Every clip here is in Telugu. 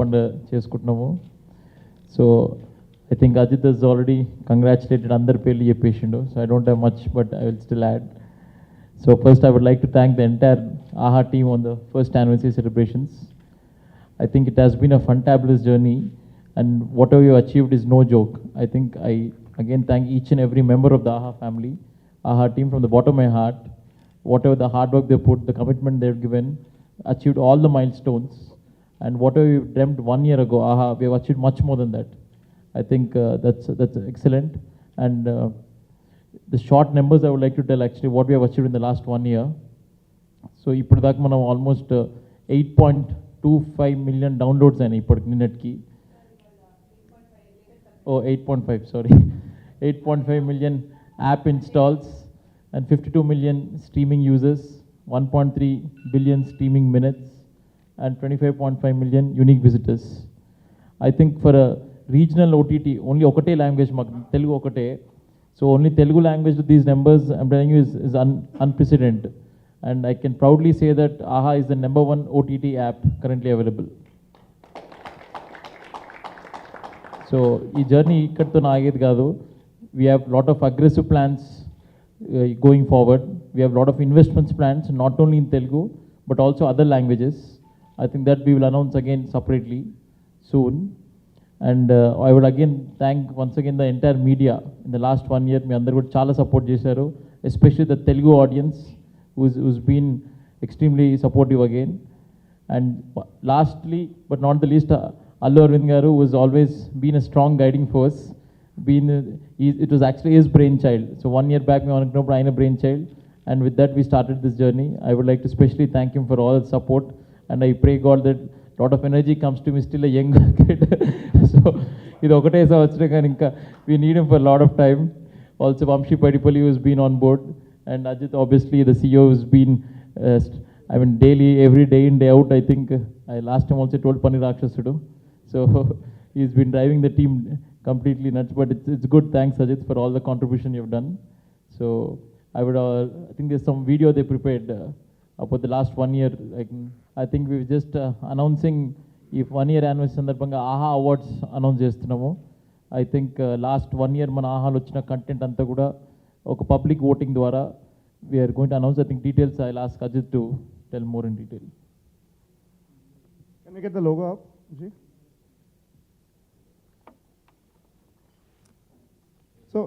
పండుగ చేసుకుంటున్నాము. So I think Ajit has already congratulated అందరి పేర్లు చెప్పేసిండు. So I don't have much, but I will still add. So first I would like to thank the entire AHA team on the first anniversary celebrations. I think it has been a fantabulous journey, and whatever you achieved is no joke. I think I again thank each and every member of the AHA family, AHA team from the bottom of my heart. Whatever the hard work they put, the commitment they've given, achieved all the milestones, and whatever we dreamt 1 year ago, AHA, we have achieved much more than that. I think that's excellent. And the short numbers I would like to tell actually what we have achieved in the last 1 year. So ఇప్పుడు దాకా మనం almost 8.25 million downloads అయినాయి ఇప్పటికి నిన్నటికి. 8.5 sorry 8.5 million app installs and 52 million streaming users, 1.3 billion streaming minutes and 25.5 million unique visitors. I think for a regional OTT, only ఒకటే లాంగ్వేజ్ మాకు తెలుగు ఒకటే. So only Telugu language with these numbers, I'm telling you, is unprecedented. And I can proudly say that AHA is the #1 OTT app currently available. So ఈ జర్నీ ఇక్కడితో ఆగేది కాదు. We have lot of aggressive plans going forward. We have lot of investments plans, not only in Telugu, but also other languages. I think that we will announce again separately soon. And I would again thank once again the entire media in the last 1 year. మీ అందరు కూడా చాలా సపోర్ట్ చేశారు, especially the Telugu audience who's been extremely supportive again. And lastly but not the least, Allu Arvind garu, who has always been a strong guiding force. It was actually his brainchild. So 1 year back we wanted to brain child, and with that we started this journey. I would like to especially thank him for all his support, and I pray God that lot of energy comes to me, still a young kid. So ఇది ఒకటే సంవత్సరం కానీ ఇంకా we need him for a lot of time. Also Vamshi Padipalli, who has been on board, and Ajit obviously the CEO, who's been I mean daily, every day in day out. I think I last time also told Pani Rakshasudu. So he's been driving the team completely nuts, but it's good. Thanks Ajit for all the contribution you've done. So I think there's some video they prepared about the last 1 year. I think we're just announcing if 1 year anniversary సందర్భంగా AHA అవార్డ్స్ అనౌన్స్ చేస్తున్నాము. I think last 1 year మన ఆహాలో వచ్చిన కంటెంట్ అంతా కూడా ఒక పబ్లిక్ ఓటింగ్ ద్వారా we are going to announce. I think details I'll ask Ajit to tell more in detail. Can we get the logo up, Ji? So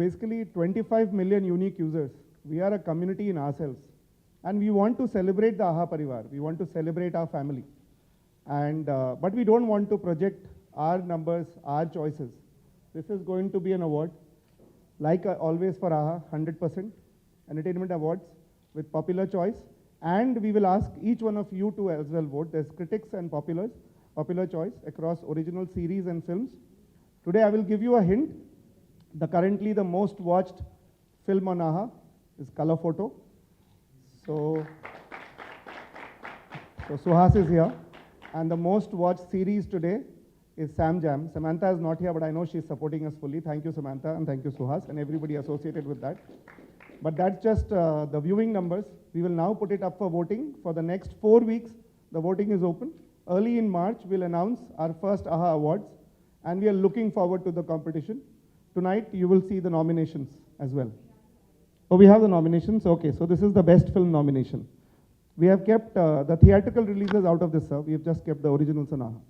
basically 25 million unique users. We are a community in ourselves, and we want to celebrate the AHA Parivar. We want to celebrate our family, and but we don't want to project our numbers, our choices. This is going to be an award, like always for AHA, 100% entertainment awards with popular choice, and we will ask each one of you to as well vote. There's critics and popular choice across original series and films. Today I will give you a hint. Currently the most watched film on AHA is Color Photo. So Suhas is here, and the most watched series today is Sam Jam. Samantha is not here, but I know she's supporting us fully. Thank you, Samantha, and thank you, Suhas, and everybody associated with that. But that's just the viewing numbers. We will now put it up for voting. For the next 4 weeks, the voting is open. Early in March, we'll announce our first AHA Awards, and we are looking forward to the competition. Tonight, you will see the nominations as well. Oh, we have the nominations? Okay, so this is the best film nomination. We have kept the theatrical releases out of this, sir. We have just kept the originals on AHA.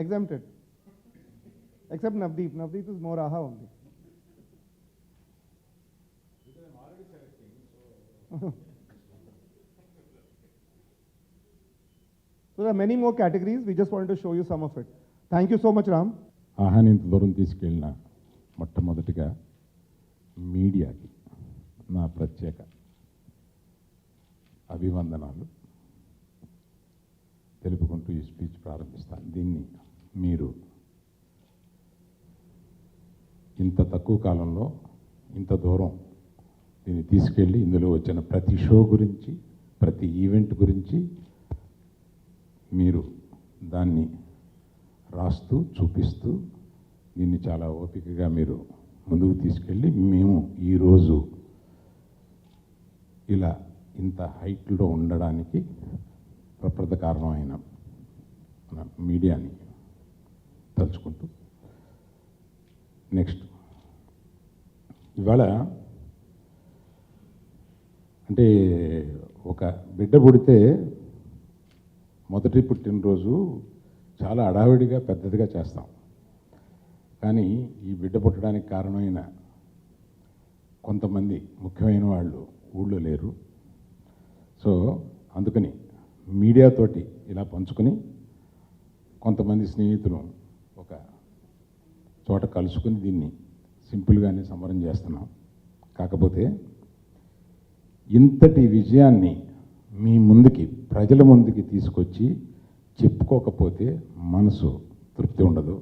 Exempted. Except Navdeep. Navdeep is more AHA only. Because I'm already selecting, so. So there are many more categories. We just wanted to show you some of it. Thank you so much, Ram. ఆహాని ఇంత దూరం తీసుకెళ్ళిన మొట్టమొదటిగా మీడియాకి నా ప్రత్యేక అభివందనాలు తెలుపుకుంటూ తెలుసుకుంటూ ఈ స్పీచ్ ప్రారంభిస్తాను. దీన్ని మీరు ఇంత తక్కువ కాలంలో ఇంత దూరం దీన్ని తీసుకెళ్ళి ఇందులో వచ్చిన ప్రతి షో గురించి, ప్రతి ఈవెంట్ గురించి మీరు దాన్ని రాస్తూ చూపిస్తూ దీన్ని చాలా ఓపికగా మీరు ముందుకు తీసుకెళ్ళి మేము ఈరోజు ఇలా ఇంత హైట్లో ఉండడానికి ప్రప్రథ కారణమైన మన మీడియాని తలుచుకుంటూ నెక్స్ట్ ఇవాళ అంటే ఒక బిడ్డ పుడితే మొదటి పుట్టినరోజు చాలా హడావిడిగా పెద్దదిగా చేస్తాం. కానీ ఈ బిడ్డ పుట్టడానికి కారణమైన కొంతమంది ముఖ్యమైన వాళ్ళు ఊళ్ళో లేరు. సో అందుకని మీడియాతోటి ఇలా పంచుకొని కొంతమంది స్నేహితులు ఒక చోట కలుసుకుని దీన్ని సింపుల్గానే సంబరం చేస్తున్నాం. కాకపోతే ఇంతటి విజయాన్ని మీ ముందుకి, ప్రజల ముందుకి తీసుకొచ్చి చెప్పుకోకపోతే మనసు తృప్తి ఉండదు.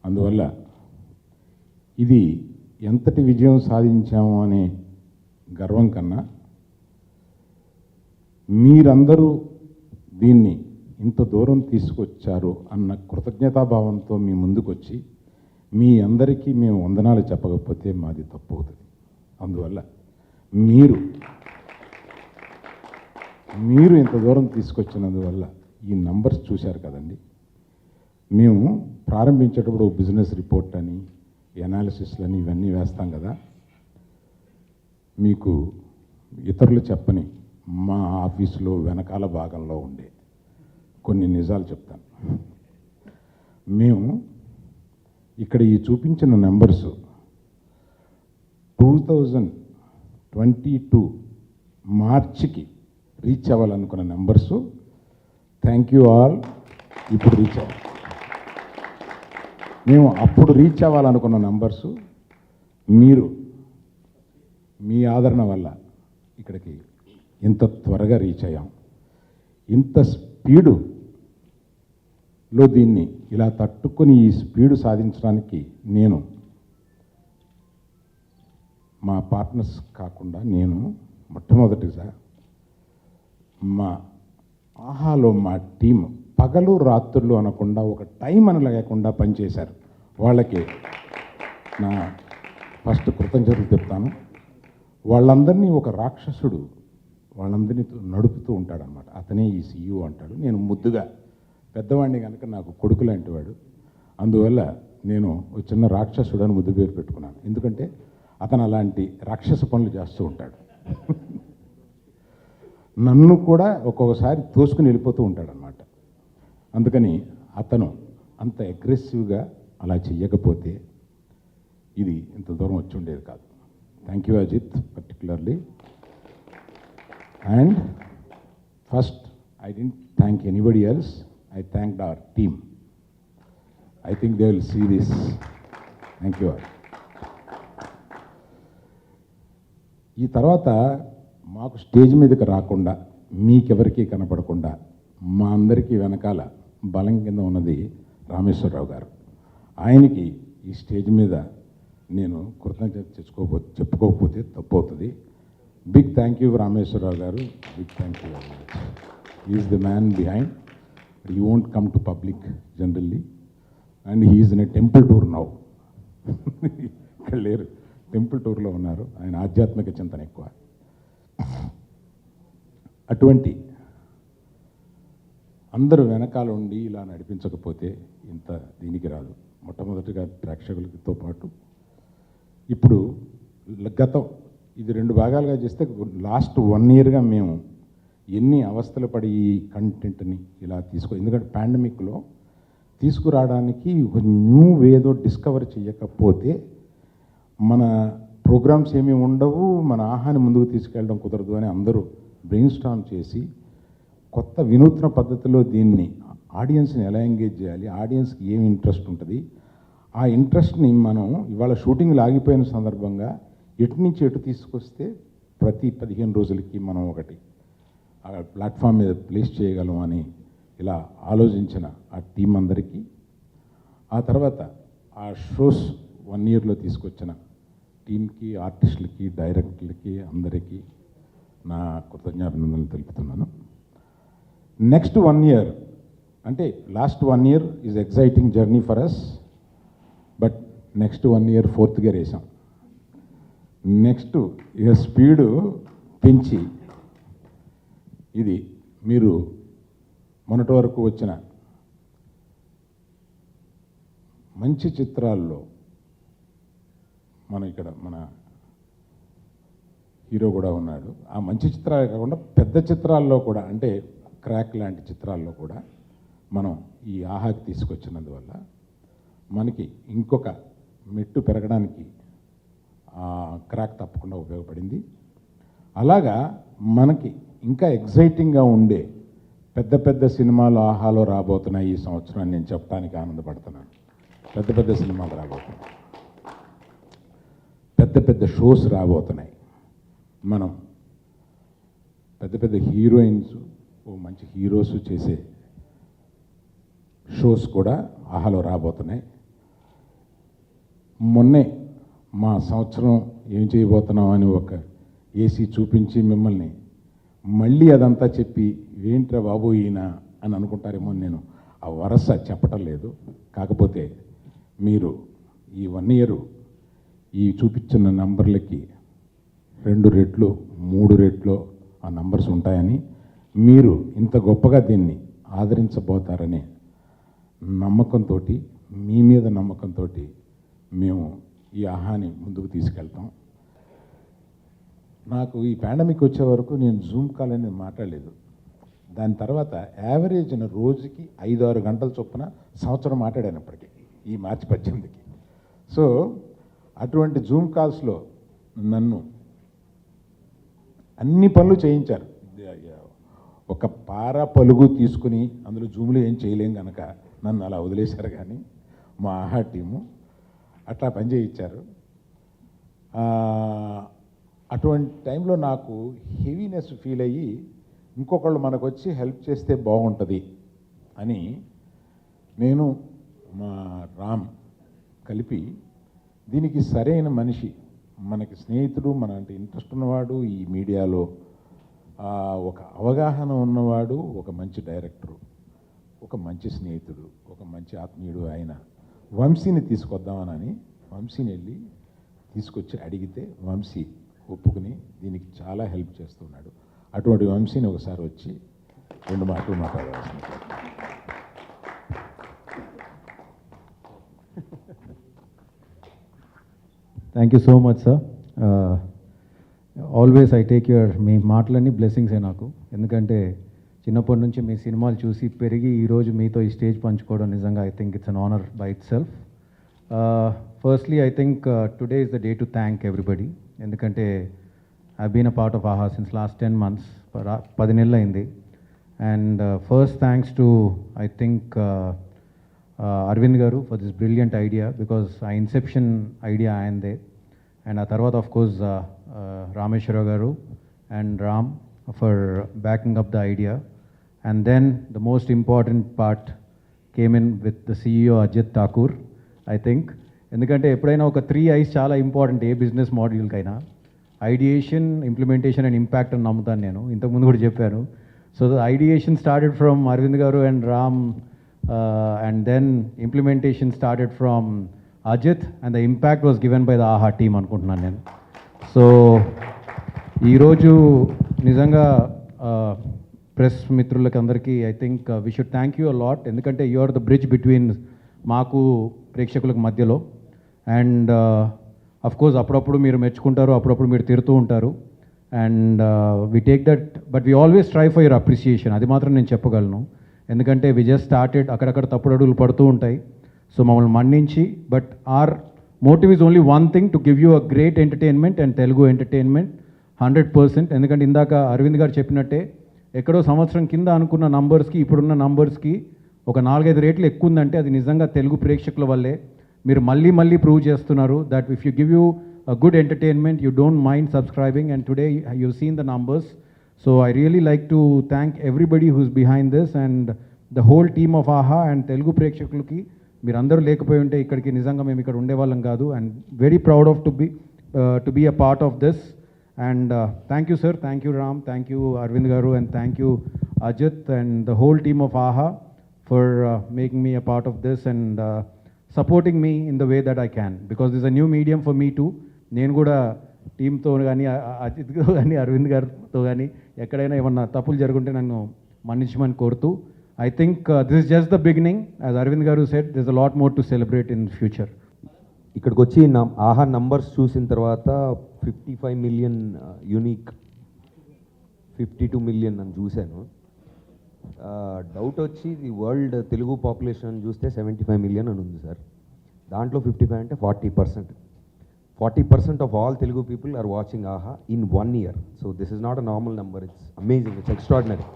అందువల్ల ఇది ఎంతటి విజయం సాధించాము అనే గర్వం కన్నా మీరందరూ దీన్ని ఇంత దూరం తీసుకొచ్చారు అన్న కృతజ్ఞతాభావంతో మీ ముందుకు వచ్చి మీ అందరికీ మేము వందనాలు చెప్పకపోతే మాది తప్పు అవుతుంది. అందువల్ల మీరు ఇంత దూరం తీసుకొచ్చినందువల్ల ఈ నంబర్స్ చూశారు కదండి. మేము ప్రారంభించేటప్పుడు బిజినెస్ రిపోర్ట్ అని, ఎనాలిసిస్లని ఇవన్నీ వేస్తాం కదా. మీకు ఇతరులు చెప్పని మా ఆఫీసులో వెనకాల భాగంలో ఉండే కొన్ని నిజాలు చెప్తాను. మేము ఇక్కడ ఈ చూపించిన నెంబర్స్ 2022 మార్చికి రీచ్ అవ్వాలనుకున్న నెంబర్సు, థ్యాంక్ యూ ఆల్, ఇప్పుడు రీచ్ అవ్వాలి. మేము అప్పుడు రీచ్ అవ్వాలనుకున్న నెంబర్సు మీరు మీ ఆదరణ వల్ల ఇక్కడికి ఇంత త్వరగా రీచ్ అయ్యాం. ఇంత స్పీడులో దీన్ని ఇలా తట్టుకొని ఈ స్పీడు సాధించడానికి నేను మా పార్ట్నర్స్ కాకుండా నేను మొట్టమొదటిగా మా ఆహాలో మా టీం పగలు రాత్రులు అనకుండా ఒక టైం అని లేకుండా పనిచేశారు. వాళ్ళకి నా ఫస్ట్ కృతజ్ఞతలు చెప్తాను. వాళ్ళందరినీ ఒక రాక్షసుడు వాళ్ళందరినీ నడుపుతూ ఉంటాడనమాట. అతనే ఈ CEO అంటాడు. నేను ముద్దుగా పెద్దవాడిని కనుక నాకు కొడుకు లాంటి వాడు. అందువల్ల నేను ఒక చిన్న రాక్షసుడు అని ముద్దు పేరు పెట్టుకున్నాను. ఎందుకంటే అతను అలాంటి రాక్షస పనులు చేస్తూ ఉంటాడు. నన్ను కూడా ఒక్కొక్కసారి తోసుకుని వెళ్ళిపోతూ ఉంటాడనమాట. అందుకని అతను అంత అగ్రెసివ్గా అలా చెయ్యకపోతే ఇది ఇంత దూరం వచ్చి ఉండేది కాదు. Thank you Ajith particularly. And first I didn't thank anybody else, I thanked our team. I think they will see this. Thank you all. ఈ తర్వాత మాకు స్టేజ్ మీదకి రాకుండా, మీకెవరికి కనపడకుండా మా అందరికీ వెనకాల బలం కింద ఉన్నది రామేశ్వరరావు గారు. ఆయనకి ఈ స్టేజ్ మీద నేను కృతజ్ఞత చెప్పుకోకపోతే తప్పు అవుతుంది. బిగ్ థ్యాంక్ యూ రామేశ్వరరావు గారు, big thank you very much. Is the man behind. He won't come to public generally and he is in a temple tour now. ఇక్కడ లేరు, టెంపుల్ టూర్లో ఉన్నారు. ఆయన ఆధ్యాత్మిక చింతన ఎక్కువ. అటువంటి అందరూ వెనకాల ఉండి ఇలా నడిపించకపోతే ఇంత దీనికి రాదు. మొట్టమొదటిగా ప్రేక్షకులతో పాటు ఇప్పుడు గతం ఇది 2 భాగాలుగా చేస్తే లాస్ట్ 1 ఇయర్గా మేము ఎన్ని అవస్థలు పడి ఈ కంటెంట్ని ఇలా ఎందుకంటే పాండమిక్లో తీసుకురావడానికి ఒక న్యూ వేదో డిస్కవర్ చేయకపోతే మన ప్రోగ్రామ్స్ ఏమీ ఉండవు, మన ఆహాన్ని ముందుకు తీసుకెళ్ళడం కుదరదు అని అందరూ బ్రెయిన్ స్టార్మ్ చేసి కొత్త వినూత్న పద్ధతిలో దీన్ని ఆడియన్స్ని ఎలా ఎంగేజ్ చేయాలి, ఆడియన్స్కి ఏమి ఇంట్రెస్ట్ ఉంటుంది, ఆ ఇంట్రెస్ట్ని మనం ఇవాళ షూటింగ్లు ఆగిపోయిన సందర్భంగా ఎటు నుంచి ఎటు తీసుకొస్తే ప్రతి 15 రోజులకి మనం ఒకటి ఆ ప్లాట్ఫామ్ మీద ప్లేస్ చేయగలం అని ఇలా ఆలోచించిన ఆ టీం అందరికీ, ఆ తర్వాత ఆ షోస్ 1 ఇయర్లో తీసుకొచ్చిన టీంకి, ఆర్టిస్టులకి, డైరెక్టర్లకి అందరికీ నా కృతజ్ఞాభినందనలు తెలుపుతున్నాను. నెక్స్ట్ 1 ఇయర్ అంటే last 1 year is exciting journey for us, but next 1 year 4th gear వేసాం. నెక్స్ట్ ఇక స్పీడు పెంచి ఇది మీరు మొన్నటి వరకు వచ్చిన మంచి చిత్రాల్లో మన హీరో కూడా ఉన్నాడు. ఆ మంచి చిత్రాలే కాకుండా పెద్ద చిత్రాల్లో కూడా, అంటే క్రాక్ లాంటి చిత్రాల్లో కూడా మనం ఈ ఆహాకి తీసుకొచ్చినందువల్ల మనకి ఇంకొక మెట్టు పెరగడానికి క్రాక్ తప్పకుండా ఉపయోగపడింది. అలాగా మనకి ఇంకా ఎగ్జైటింగ్గా ఉండే పెద్ద పెద్ద సినిమాలు ఆహాలో రాబోతున్నాయి ఈ సంవత్సరం అని నేను చెప్పడానికి ఆనందపడుతున్నాను. పెద్ద పెద్ద సినిమాలు రాబోతున్నాయి, పెద్ద పెద్ద షోస్ రాబోతున్నాయి. మనం పెద్ద పెద్ద హీరోయిన్స్, మంచి హీరోస్ చేసే షోస్ కూడా ఆహాలో రాబోతున్నాయి. మొన్నే మా సంవత్సరం ఏం చేయబోతున్నాం అని ఒక ఏసీ చూపించి మిమ్మల్ని మళ్ళీ అదంతా చెప్పి ఏంట్రా బాబు ఈయన అని అనుకుంటారేమో. నేను ఆ వరస చెప్పటం లేదు. కాకపోతే మీరు ఈ 1 ఇయర్ ఈ చూపించిన నంబర్లకి 2 రెట్లు 3 రెట్లు ఆ నంబర్స్ ఉంటాయని, మీరు ఇంత గొప్పగా దీన్ని ఆదరించబోతారనే నమ్మకంతో, మీ మీద నమ్మకంతో మేము ఈ ఆహాని ముందుకు తీసుకెళ్తాం. నాకు ఈ పాండమిక్ వచ్చే వరకు నేను జూమ్ కాల్ అనేది మాట్లాడలేదు. దాని తర్వాత యావరేజ్న రోజుకి 5-6 గంటల చొప్పున సంవత్సరం మాట్లాడాను ఇప్పటికీ, ఈ మార్చి 18కి. సో అటువంటి జూమ్ కాల్స్లో నన్ను అన్ని పనులు చేయించారు. ఒక పార పలుగు తీసుకుని అందులో జూమ్లో ఏం చేయలేం కనుక నన్ను అలా వదిలేశారు. కానీ మా ఆహా టీము అట్లా పని చేయించారు. అటువంటి టైంలో నాకు హెవీనెస్ ఫీల్ అయ్యి ఇంకొకళ్ళు మనకు వచ్చి హెల్ప్ చేస్తే బాగుంటుంది అని నేను మా రామ్ కలిపి దీనికి సరైన మనిషి, మనకి స్నేహితుడు, మన అంటే ఇంట్రెస్ట్ ఉన్నవాడు, ఈ మీడియాలో ఒక అవగాహన ఉన్నవాడు, ఒక మంచి డైరెక్టరు, ఒక మంచి స్నేహితుడు, ఒక మంచి ఆత్మీయుడు ఆయన వంశీని తీసుకొద్దామని వంశీని వెళ్ళి తీసుకొచ్చి అడిగితే వంశీ ఒప్పుకుని దీనికి చాలా హెల్ప్ చేస్తున్నాడు. అటువంటి వంశీని ఒకసారి వచ్చి 2 మాటలు మాట్లాడవలసింది. Thank you so much sir. Always I take your మీ మాటలన్నీ బ్లెస్సింగ్సే నాకు. ఎందుకంటే చిన్నప్పటి నుంచి మీ సినిమాలు చూసి పెరిగి ఈరోజు మీతో ఈ స్టేజ్ పంచుకోవడం నిజంగా I think it's an honour by itself. Firstly I think today is the day to thank everybody. ఎందుకంటే I been a part of Aha since last 10 months, 10 నెలలు అయింది. And first thanks to I think Aravind garu for this brilliant idea, because ఆ ఇన్సెప్షన్ ఐడియా ఆయనదే. అండ్ ఆ తర్వాత of course Rameshwararao garu and Ram for backing up the idea. And then the most important part came in with the CEO Ajit Thakur I think. ఎందుకంటే ఎప్పుడైనా ఒక 3 I's చాలా ఇంపార్టెంట్ ఏ బిజినెస్ మోడల్కైనా: ఐడియేషన్, ఇంప్లిమెంటేషన్ అండ్ ఇంపాక్ట్ అని నమ్ముతాను నేను. ఇంతకుముందు కూడా చెప్పాను. So the ideation started from Aravind garu and Ram, and then implementation started from Ajit, and the impact was given by the AHA team అనుకుంటున్నాను నేను. సో ఈరోజు నిజంగా ప్రెస్ మిత్రులకి అందరికీ I think we should thank you a lot. ఎందుకంటే you are the bridge between మాకు ప్రేక్షకులకు మధ్యలో. అండ్ అఫ్ కోర్స్ అప్పుడప్పుడు మీరు మెచ్చుకుంటారు, అప్పుడప్పుడు మీరు తిడుతూ ఉంటారు. And we take that, but we always try for your appreciation. అది మాత్రం నేను చెప్పగలను. ఎందుకంటే వి జస్ట్ స్టార్టెడ్, అక్కడక్కడ తప్పుడు అడుగులు పడుతూ ఉంటాయి. సో మమ్మల్ని మన్నించి, but our motive is only one thing, to give you a great entertainment and Telugu entertainment 100%. ఎందుకంటే ఇందాక అరవింద్ గారు చెప్పినట్టే ఎక్కడో సంవత్సరం కింద అనుకున్న నంబర్స్కి ఇప్పుడున్న నంబర్స్కి ఒక 4-5 రెట్లు ఎక్కువ ఉందంటే అది నిజంగా తెలుగు ప్రేక్షకుల వల్లే. మీరు మళ్ళీ మళ్ళీ ప్రూవ్ చేస్తున్నారు that if you give you a good entertainment you don't mind subscribing. And today you seen the numbers. So I really like to thank everybody who's behind this, and the whole team of ఆహా అండ్ తెలుగు ప్రేక్షకులకి మీరందరూ లేకపోయి ఉంటే ఇక్కడికి నిజంగా మేము ఇక్కడ ఉండేవాళ్ళం కాదు. And very proud of to be a part of this. And thank you sir, thank you Ram, thank you Aravind garu, and thank you Ajit and the whole team of Aha for making me a part of this and supporting me in the way that I can, because this is a new medium for me too. నేను కూడా టీంతో కానీ అజిత్తో కానీ అరవింద్ గారితో కానీ ఎక్కడైనా ఏమన్నా తప్పులు జరుగుంటే నన్ను మన్నించమని కోరుతూ, I think this is just the beginning. As Aravind garu said, this a lot more to celebrate in future. ఇక్కడికి వచ్చి ఆహా నంబర్స్ చూసిన తర్వాత 55 మిలియన్ యూనిక్, 52 మిలియన్ అని చూశాను. డౌట్ వచ్చి ది వరల్డ్ తెలుగు పాపులేషన్ చూస్తే 75 మిలియన్ అని ఉంది సార్. దాంట్లో 55 అంటే 40%. 40% of all Telugu people are watching Aha in 1 year. So this is not a normal number, it's amazing, it's extraordinary.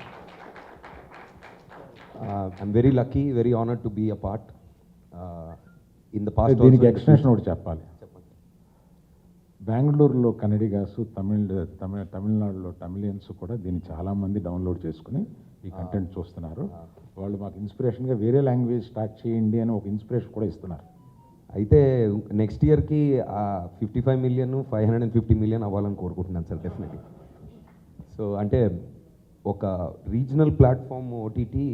I'm very lucky, very honoured to be a part in the past. దీనికి ఎక్స్టెన్షన్ ఒకటి చెప్పాలి. బెంగళూరులో కన్నడిగాసు, తమిళనాడులో తమిళియన్స్ కూడా దీన్ని చాలామంది డౌన్లోడ్ చేసుకుని ఈ కంటెంట్ చూస్తున్నారు. వాళ్ళు మాకు ఇన్స్పిరేషన్గా వేరే లాంగ్వేజ్ స్టార్ట్ చేయండి అని ఒక ఇన్స్పిరేషన్ కూడా ఇస్తున్నారు. అయితే నెక్స్ట్ ఇయర్కి 55 మిలియన్ 550 మిలియన్ అవ్వాలని కోరుకుంటున్నాను సార్, డెఫినెట్లీ. సో అంటే ఒక రీజనల్ ప్లాట్ఫామ్ ఓటీటీ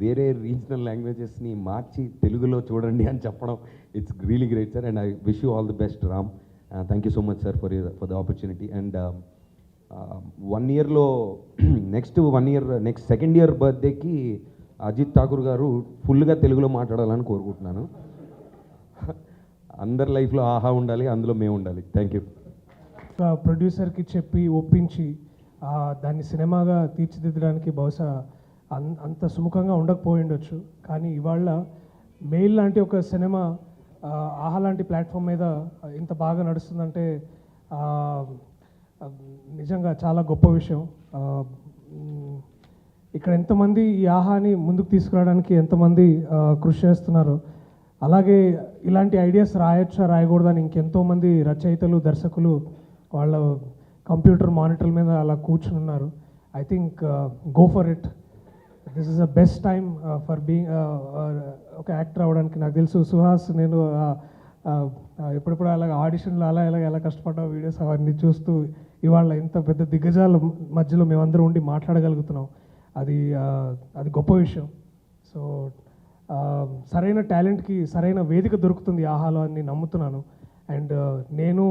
వేరే రీజనల్ లాంగ్వేజెస్ని మార్చి తెలుగులో చూడండి అని చెప్పడం, it's really great sir. And I wish you all the best Ram. Thank you so much sir for the opportunity. And 1 yearలో next 1 year next second year బర్త్డేకి అజిత్ ఠాకూర్ గారు ఫుల్గా తెలుగులో మాట్లాడాలని కోరుకుంటున్నాను. అందరి లైఫ్లో ఆహా ఉండాలి, అందులో మేము ఉండాలి. Thank you. ప్రొడ్యూసర్కి చెప్పి ఒప్పించి దాన్ని సినిమాగా తీర్చిదిద్దడానికి బహుశా అంత సుముఖంగా ఉండకపోయి ఉండొచ్చు. కానీ ఇవాళ మెయిల్ లాంటి ఒక సినిమా ఆహా లాంటి ప్లాట్ఫామ్ మీద ఇంత బాగా నడుస్తుందంటే నిజంగా చాలా గొప్ప విషయం. ఇక్కడ ఎంతమంది ఈ ఆహాని ముందుకు తీసుకురావడానికి ఎంతమంది కృషి చేస్తున్నారు. అలాగే ఇలాంటి ఐడియాస్ రాయొచ్చా రాయకూడదని ఇంకెంతోమంది రచయితలు, దర్శకులు వాళ్ళ కంప్యూటర్ మానిటర్ల మీద అలా కూర్చుని ఉన్నారు. I think go for it. This is the best time for being ఒక యాక్టర్ అవ్వడానికి. నాకు తెలుసు సుహాస్, నేను ఎప్పుడెప్పుడు అలాగ ఆడిషన్లు ఎలా కష్టపడ్డా వీడియోస్ అవన్నీ చూస్తూ ఇవాళ ఇంత పెద్ద దిగ్గజాల మధ్యలో మేమందరం ఉండి మాట్లాడగలుగుతున్నాం. అది గొప్ప విషయం. సో సరైన టాలెంట్కి సరైన వేదిక దొరుకుతుంది ఆహాలో అని నేను నమ్ముతున్నాను. అండ్ నేను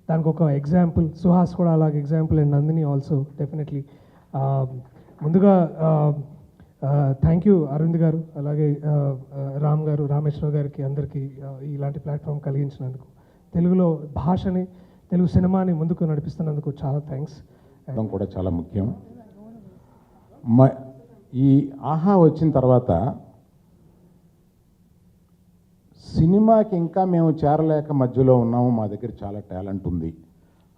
దానికి ఒక ఎగ్జాంపుల్, సుహాస్ కూడా అలాగే example, and Nandini also definitely. ముందుగా థ్యాంక్ యూ అరవింద్ గారు, అలాగే రామ్ గారు, రామేశ్వర గారికి, అందరికీ ఇలాంటి ప్లాట్ఫామ్ కలిగించినందుకు, తెలుగులో భాషని, తెలుగు సినిమాని ముందుకు నడిపిస్తున్నందుకు చాలా థ్యాంక్స్. కూడా చాలా ముఖ్యం. ఈ ఆహా వచ్చిన తర్వాత సినిమాకి ఇంకా మేము చేరలేక మధ్యలో ఉన్నాము, మా దగ్గర చాలా టాలెంట్ ఉంది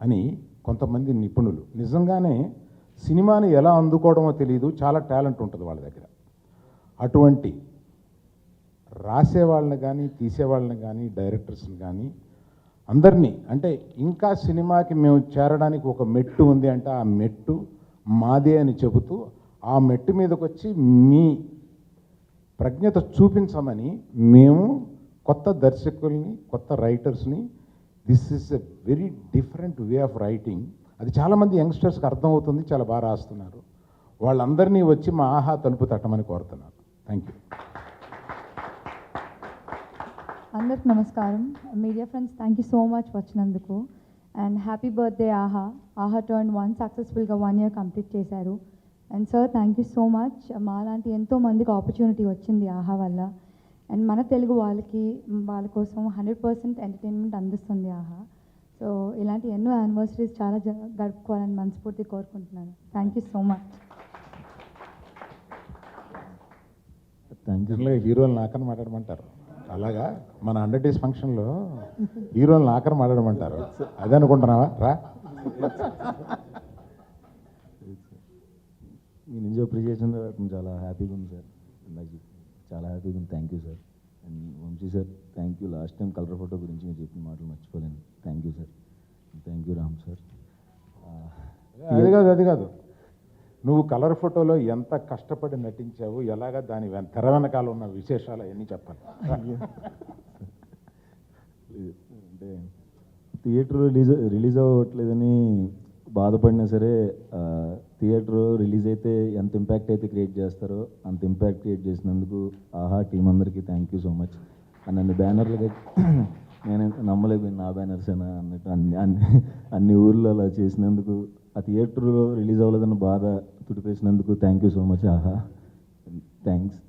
అని కొంతమంది నిపుణులు, నిజంగానే సినిమాని ఎలా అందుకోవడమో తెలియదు, చాలా టాలెంట్ ఉంటుంది వాళ్ళ దగ్గర. అటువంటి రాసేవాళ్ళని కానీ, తీసేవాళ్ళని కానీ, డైరెక్టర్స్ని కానీ అందరినీ, అంటే ఇంకా సినిమాకి మేము చేరడానికి ఒక మెట్టు ఉంది అంటే ఆ మెట్టు మాదే అని చెబుతూ ఆ మెట్టు మీదకి వచ్చి మీ ప్రజ్ఞత చూపించమని మేము కొత్త దర్శకుల్ని, కొత్త రైటర్స్ని, this is a very different way of writing, అది చాలామంది యంగ్స్టర్స్కి అర్థమవుతుంది, చాలా బాగా రాస్తున్నారు, వాళ్ళందరినీ వచ్చి మా ఆహా తలుపు తట్టమని కోరుతున్నాను. Thank you. అందరికి నమస్కారం. Media friends, thank you so much వచ్చినందుకు. అండ్ హ్యాపీ బర్త్డే ఆహా. ఆహా టర్న్ 1 సక్సెస్ఫుల్గా 1 year కంప్లీట్ చేశారు. And sir, thank you so much. మాలాంటి ఎంతో మందికి ఆపర్చునిటీ వచ్చింది ఆహా వల్ల. అండ్ మన తెలుగు వాళ్ళ కోసం 100% ఎంటర్టైన్మెంట్ అందిస్తుంది ఆహా. సో ఇలాంటి ఎన్నో యానివర్సరీస్ చాలా గడుపుకోవాలని మనస్ఫూర్తి కోరుకుంటున్నాను. Thank you so much. Thank you. హీరోలు ఆఖరి మాట్లాడమంటారు, అలాగా మన 100 days ఫంక్షన్లో హీరోలను ఆఖరి మాట్లాడమంటారు, అదే అనుకుంటున్నావా? రా. మీ నుంచి అప్రిషియేషన్ చాలా హ్యాపీగా ఉంది సార్, చాలా హ్యాపీగా ఉంది. Thank you sir. And Vamsi sir, thank you. Last time colour photo గురించి మీరు చెప్పిన మాటలు మర్చిపోలేను. Thank you sir. Thank you Ram sir. అది కాదు నువ్వు కలర్ ఫోటోలో ఎంత కష్టపడి నటించావు, ఎలాగా దాని తెర వెనకాల ఉన్న విశేషాలు అవన్నీ చెప్పాలి. అంటే థియేటర్ రిలీజ్ అవ్వట్లేదని బాధపడినా సరే థియేటర్ రిలీజ్ అయితే ఎంత ఇంపాక్ట్ అయితే క్రియేట్ చేస్తారో అంత ఇంపాక్ట్ క్రియేట్ చేసినందుకు ఆహా టీం అందరికీ థ్యాంక్ యూ సో మచ్. నన్ను బ్యానర్లుగా నేను నమ్మలేకపోయింది, నా బ్యానర్స్ అయినా అన్నట్టు అన్ని ఊర్లో అలా చేసినందుకు, ఆ థియేటర్లో రిలీజ్ అవ్వలేదన్న బాధ తుడిపేసినందుకు థ్యాంక్ యూ సో మచ్ ఆహా. థ్యాంక్స్.